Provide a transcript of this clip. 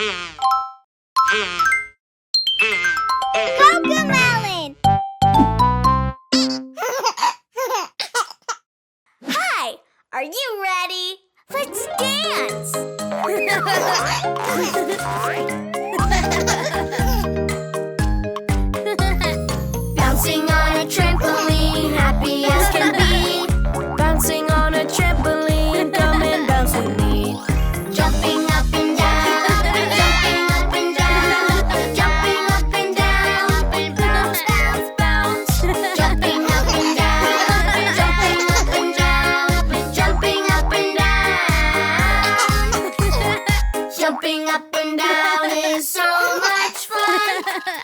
CoComelon! Hi! Are you ready? Let's dance! Bouncing on a trampoline, happy as can be. Bouncing on a trampoline, come and bounce with me. Jumping up and down, jumping up and down, jumping up and down, bounce, bounce, bounce. Jumping up and down, jumping up and down, jumping up and down. Jumping up and down is so much fun.